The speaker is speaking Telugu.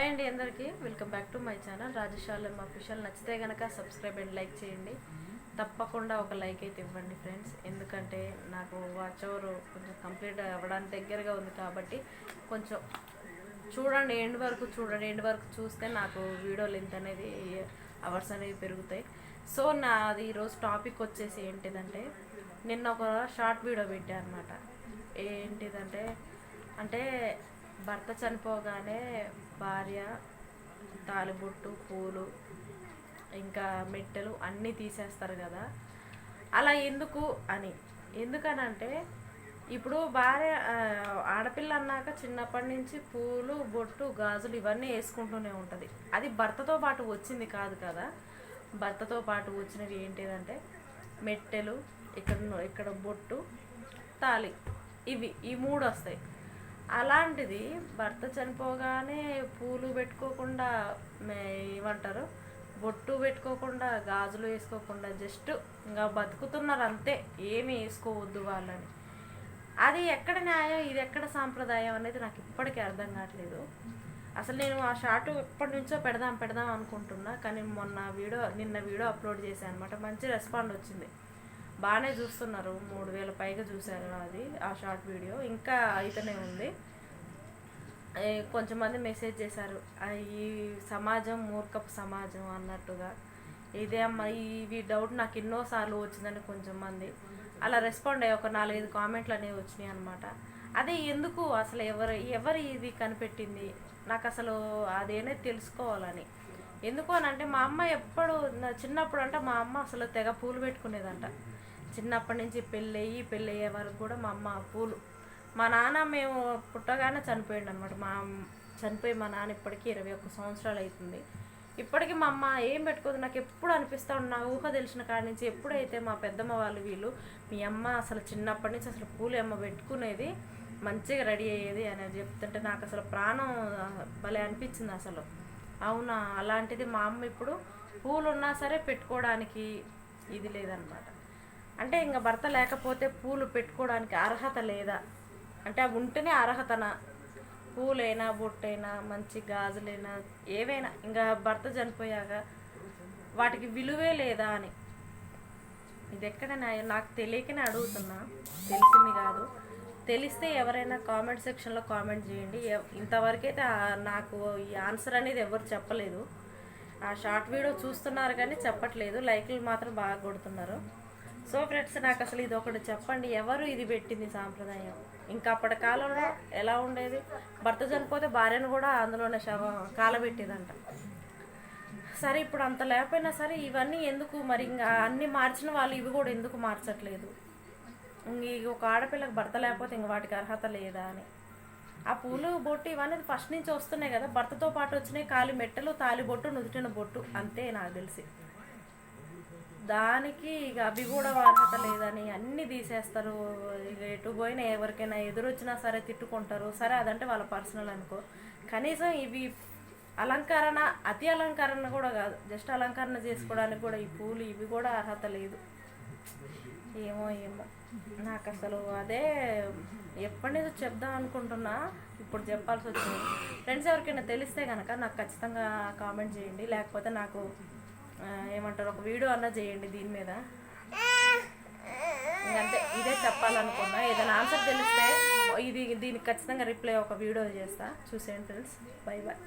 హాయ్ అండి అందరికీ welcome back to my channel Rajashalam official. నచ్చితే కనుక సబ్స్క్రైబ్ అండ్ లైక్ చేయండి. తప్పకుండా ఒక లైక్ అయితే ఇవ్వండి ఫ్రెండ్స్, ఎందుకంటే నాకు వాచ్ ఓవర్ కొంచెం కంప్లీట్ అవ్వడానికి దగ్గరగా ఉంది కాబట్టి కొంచెం చూడండి, ఎండ్ వరకు చూడండి. ఎండ్ వరకు చూస్తే నాకు వీడియో లెంత్ అనేది అవర్స్ అనేవి పెరుగుతాయి. సో నాది ఈరోజు టాపిక్ వచ్చేసి ఏంటిదంటే, నిన్న ఒక షార్ట్ వీడియో పెట్టాను అనమాట. ఏంటిదంటే అంటే భర్త చనిపోగానే భార్య తాలిబొట్టు, పూలు, ఇంకా మెట్టెలు అన్నీ తీసేస్తారు కదా, అలా ఎందుకు అని. ఎందుకనంటే ఇప్పుడు భార్య ఆడపిల్ల అన్నాక చిన్నప్పటి నుంచి పూలు, బొట్టు, గాజులు ఇవన్నీ వేసుకుంటూనే ఉంటుంది. అది భర్తతో పాటు వచ్చింది కాదు కదా. భర్తతో పాటు వచ్చినవి ఏంటిదంటే మెట్టెలు, ఇక్కడ బొట్టు, తాళి, ఈ మూడు వస్తాయి. అలాంటిది భర్త చనిపోగానే పూలు పెట్టుకోకుండా, ఏమంటారు, బొట్టు పెట్టుకోకుండా, గాజులు వేసుకోకుండా జస్ట్ ఇంకా బతుకుతున్నారు అంతే, ఏమి వేసుకోవద్దు వాళ్ళని. అది ఎక్కడ న్యాయం, ఇది ఎక్కడ సాంప్రదాయం అనేది నాకు ఇప్పటికీ అర్థం కావట్లేదు. అసలు నేను ఆ షార్ట్ ఎప్పటి నుంచో పెడదాం అనుకుంటున్నా, కానీ నిన్న వీడియో అప్లోడ్ చేశాను అనమాట. మంచి రెస్పాండ్ వచ్చింది, బాగానే చూస్తున్నారు. 3000 పైగా చూశారు అది, ఆ షార్ట్ వీడియో. ఇంకా అయితేనే ఉంది. కొంచెంమంది మెసేజ్ చేశారు, ఈ సమాజం మూర్ఖపు సమాజం అన్నట్టుగా. ఇదే అమ్మ, ఇవి డౌట్ నాకు ఎన్నోసార్లు వచ్చిందని కొంచెం మంది అలా రెస్పాండ్ అయ్యి ఒక 4-5 కామెంట్లు అనేవి వచ్చినాయి అనమాట. అదే ఎందుకు అసలు ఎవరు ఇది కనిపెట్టింది, నాకు అసలు అదేనే తెలుసుకోవాలని. ఎందుకు అని అంటే, మా అమ్మ ఎప్పుడు చిన్నప్పుడు అంటే మా అమ్మ అసలు తెగ పూలు పెట్టుకునేదంట. చిన్నప్పటి నుంచి పెళ్ళయ్యే వరకు కూడా మా అమ్మ పూలు. మా నాన్న మేము పుట్టగానే చనిపోయిండు అనమాట. చనిపోయి మా నాన్న ఇప్పటికీ 21 సంవత్సరాలు అవుతుంది. ఇప్పటికీ మా అమ్మ ఏం పెట్టుకోదు. నాకు ఎప్పుడు అనిపిస్తూ ఉన్న, ఊహ తెలిసిన కాడి నుంచి ఎప్పుడైతే మా పెద్దమ్మ వీళ్ళు మీ అమ్మ అసలు చిన్నప్పటి నుంచి అసలు పూలు అమ్మ పెట్టుకునేది, మంచిగా రెడీ అయ్యేది అనేది చెప్తుంటే నాకు అసలు ప్రాణం భలే అనిపించింది అసలు. అవునా, అలాంటిది మా అమ్మ ఇప్పుడు పూలు ఉన్నా సరే పెట్టుకోవడానికి ఇది లేదనమాట. అంటే ఇంకా భర్త లేకపోతే పూలు పెట్టుకోవడానికి అర్హత లేదా అంటే, అవి ఉంటేనే అర్హతనా? పూలైనా, బొట్టైనా, మంచి గాజులైనా, ఏవైనా ఇంకా భర్త చనిపోయాక వాటికి విలువే లేదా అని. ఇది ఎక్కడ నాకు తెలియకనే అడుగుతున్నా, తెలిసింది కాదు. తెలిస్తే ఎవరైనా కామెంట్ సెక్షన్లో కామెంట్ చేయండి. ఇంతవరకైతే నాకు ఈ ఆన్సర్ అనేది ఎవరు చెప్పలేదు. ఆ షార్ట్ వీడియో చూస్తున్నారు కానీ చెప్పట్లేదు, లైక్లు మాత్రం బాగా కొడుతున్నారు. సో ఫ్రెండ్స్, నాకు అసలు ఇది ఒకటి చెప్పండి, ఎవరు ఇది పెట్టింది సాంప్రదాయం? ఇంకా అప్పటి కాలంలో ఎలా ఉండేది, భర్త చనిపోతే భార్యను కూడా అందులోనే కాలబెట్టేదంట. సరే ఇప్పుడు అంత లేకపోయినా సరే ఇవన్నీ ఎందుకు మరి? ఇంకా అన్నీ మార్చిన వాళ్ళు ఇవి కూడా ఎందుకు మార్చట్లేదు? ఒక ఆడపిల్లకి భర్త లేకపోతే ఇంక వాటికి అర్హత లేదా అని. ఆ పూలు, బొట్టు ఇవన్నీ ఫస్ట్ నుంచి వస్తున్నాయి కదా, భర్తతో పాటు వచ్చినాయి. కాలి మెట్టలు, తాలి బొట్టు, నుదుటిన బొట్టు, అంతే నాకు తెలిసి. దానికి ఇక అవి కూడా అర్హత లేదని అన్నీ తీసేస్తారు. ఇక ఎటు పోయినా ఎవరికైనా ఎదురొచ్చినా సరే తిట్టుకుంటారు. సరే అదంటే వాళ్ళ పర్సనల్ అనుకో, కనీసం ఇవి అలంకరణ, అతి అలంకరణ కూడా కాదు, జస్ట్ అలంకరణ చేసుకోవడానికి కూడా ఈ పూలు ఇవి కూడా అర్హత లేదు. ఏమో నాకు అసలు అదే ఎప్పటి నుంచో చెప్దాం అనుకుంటున్నా, ఇప్పుడు చెప్పాల్సి వచ్చింది. ఫ్రెండ్స్ ఎవరికైనా తెలిస్తే కనుక నాకు ఖచ్చితంగా కామెంట్ చేయండి, లేకపోతే నాకు ఏమంటారు ఒక వీడియో అన్నా చేయండి దీని మీద. ఇంకంతే, ఇదే చెప్పాలనుకున్నా. ఏదైనా ఆన్సర్ తెలిస్తే దీనికి ఖచ్చితంగా రిప్లై ఒక వీడియో చేస్తా, చూసేయండి ఫ్రెండ్స్. Bye bye.